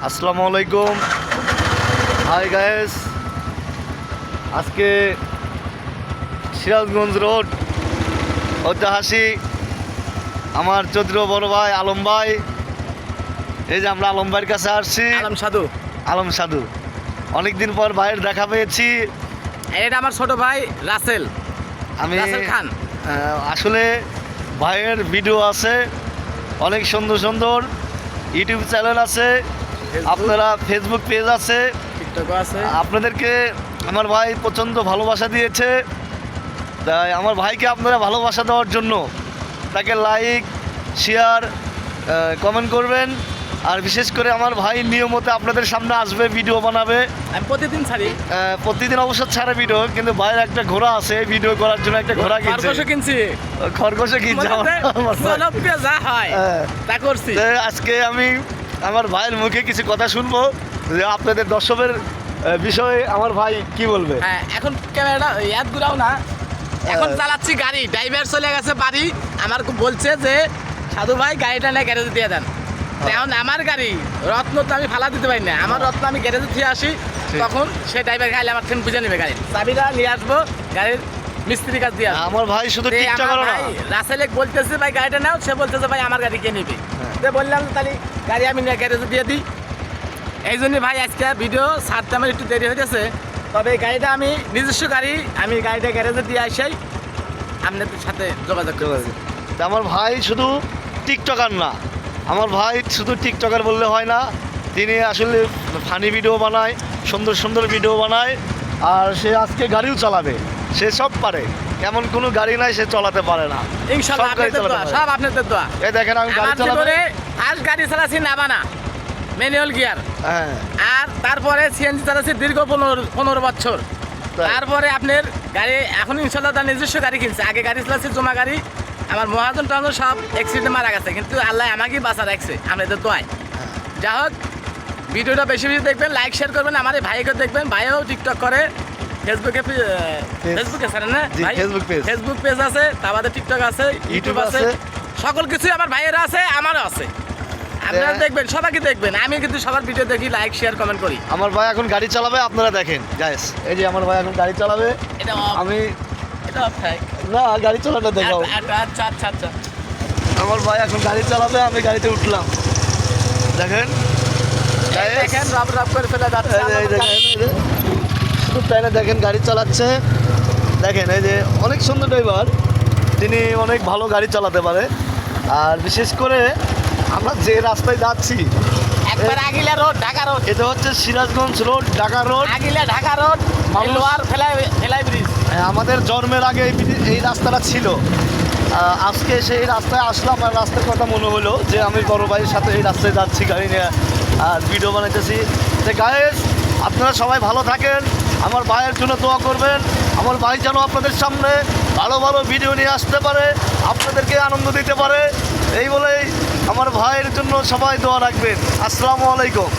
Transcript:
আসসালামু আলাইকুম। Hi guys, আজকে সিরাজগঞ্জ রোড ঐতিহাসি আমার চৌধুরী বড় ভাই আলম ভাই। এই যে আমরা আলম ভাইয়ের কাছে আসছি। আলম সাধু অনেকদিন পর ভাইয়ের দেখা পেয়েছি। এটা আমার ছোট ভাই রাসেল খান। আসলে ভাইয়ের ভিডিও আছে, অনেক সুন্দর সুন্দর ইউটিউব চ্যানেল আছে, আপনারা ফেসবুক পেজ আছে, টিকটক আছে। আপনাদেরকে আমার ভাই প্রচণ্ড ভালোবাসা দিয়েছে। তাই আমার ভাইকে আপনারা ভালোবাসা দেওয়ার জন্য তাকে লাইক, শেয়ার, কমেন্ট করবেন। আর বিশেষ করে আমার ভাই নিয়মিত আপনাদের সামনে আসবে, ভিডিও বানাবে। আমি প্রতিদিন ছাড়ি, প্রতিদিন অবশ্য ছাড়ে ভিডিও, কিন্তু ভাইয়ের একটা ঘোড়া আছে, ভিডিও করার জন্য একটা ঘোড়া কিনছি। খরগোশও কিনছে যা হয় তা করছি। আজকে আমি আমার ভাইয়ের মুখে কিছু কথা শুনবো যে আপনাদের দর্শকের বিষয়ে আমার ভাই কি বলবে। এখন ক্যামেরাটা ইয়াদ ঘুরাও না, এখন চালাচ্ছি গাড়ি, ড্রাইভার চলে গেছে বাড়ি। আমার বলছে যে সাধু ভাই গাড়িটা নিয়ে গ্যারেজে দিয়ে দেন। এখন আমার গাড়ি রত্ন তো আমি ফালা দিতে পারি না, আমার রত্ন আমি গ্যারেজে দিয়ে আসি, তখন সে ড্রাইভার খাইলে আমার ট্রেন বুঝে নেবে। গাড়ির চাবিটা নিয়ে আসবো, গাড়ির মিস্ত্রি কাজ দিয়ে আমার ভাই শুধু টিকটকার না, রাসেলে বলতেছে ভাই গাড়িটা নাও, সে বলতেছে ভাই আমার গাড়ি কে নেবে। তো বললাম তাহলে গাড়ি আমি নিয়ে গ্যারেজে দিয়ে দিই। এই জন্য ভাই আজকে ভিডিও ছাড়তে আমার একটু দেরি হয়ে গেছে, তবে এই গাড়িটা আমি নিজস্ব গাড়ি, আমি গাড়িটা গ্যারেজে দিয়ে আসাই আপনাদের সাথে যোগাযোগ করেছি। আমার ভাই শুধু টিকটকার না, আমার ভাই শুধু টিকটকার বললে হয় না, তিনি আসলে ফানি ভিডিও বানায়, সুন্দর সুন্দর ভিডিও বানায়। আর সে আজকে গাড়িও চালাবে, সে সব পারে, এমন কোনো গাড়ি নাই সে চালাতে পারে না। ইনশাআল্লাহ সব আপনাদের দোয়া। এই দেখেন আমি গাড়ি চালাবো, ফার্স্ট গাড়ি চালাচ্ছি নাবানা ম্যানুয়াল গিয়ার, আর তারপরে সিএনজি চালাচ্ছি দীর্ঘ 15 বছর। তারপরে আপনার গাড়ি এখন ইনশাআল্লাহ তার নিজস্ব গাড়ি কিনছে। আগে গাড়ি চালাচ্ছি জমা গাড়ি, আমার মহাজন টাউন সব অ্যাক্সিডেন্টে মারা গেছে, কিন্তু আল্লাহ আমাকেই বাঁচা রাখছে আপনাদের দোয়ায়। যা হোক, ভিডিওটা বেশি বেশি দেখবেন, লাইক শেয়ার করবেন, আমার এই ভাইকে দেখবেন। ভাইও টিকটক করে, ফেসবুকে ছাড়েন না, ফেসবুক পেজ আছে, তার বাদে টিকটক আছে, ইউটিউব আছে, সকল কিছুই আমার ভাইয়েরা আছে, আমারও আছে। আপনারা দেখবেন, সবাইকে দেখবেন, আমি কিন্তু সবার ভিডিও দেখি, লাইক শেয়ার কমেন্ট করি। আমার ভাই এখন গাড়ি চালাবে, আপনারা দেখেন গাইস। এই যে আমার ভাই এখন গাড়ি চালাবে, আমি না গাড়ি চালানো দেখাও। আচ্ছা আচ্ছা আচ্ছা, আমার ভাই এখন গাড়ি চালাবে, আমি গাড়িতে উঠলাম। দেখেন দেখেন রব রব করে ফেলে যাচ্ছে। শুধু তাই না, দেখেন গাড়ি চালাচ্ছে, দেখেন এই যে অনেক সুন্দর ড্রাইভার, তিনি অনেক ভালো গাড়ি চালাতে পারে। আর বিশেষ করে আমরা যে রাস্তায় যাচ্ছি, একবার আগিলা রোড ঢাকা রোড, এটা হচ্ছে সিরাজগঞ্জ রোড ঢাকা রোড, আগিলা ঢাকা রোড, লোয়ার ফেলাই ব্রিজ। আমাদের জন্মের আগে এই রাস্তাটা ছিল। আজকে সেই রাস্তায় আসলাম, আর রাস্তার কথা মনে হলো যে আমি বড় ভাইয়ের সাথে এই রাস্তায় যাচ্ছি গাড়ি নিয়ে, আর ভিডিও বানাইতেছি। তো গাইস, আপনারা সবাই ভালো থাকেন, আমার ভাইয়ের জন্য দোয়া করবেন। আমার ভাই যেন আপনাদের সামনে ভালো ভালো ভিডিও নিয়ে আসতে পারে, আপনাদেরকে আনন্দ দিতে পারে। এই বলেই আমার ভাইয়ের জন্য সবাই দোয়া রাখবেন। আসসালামু আলাইকুম।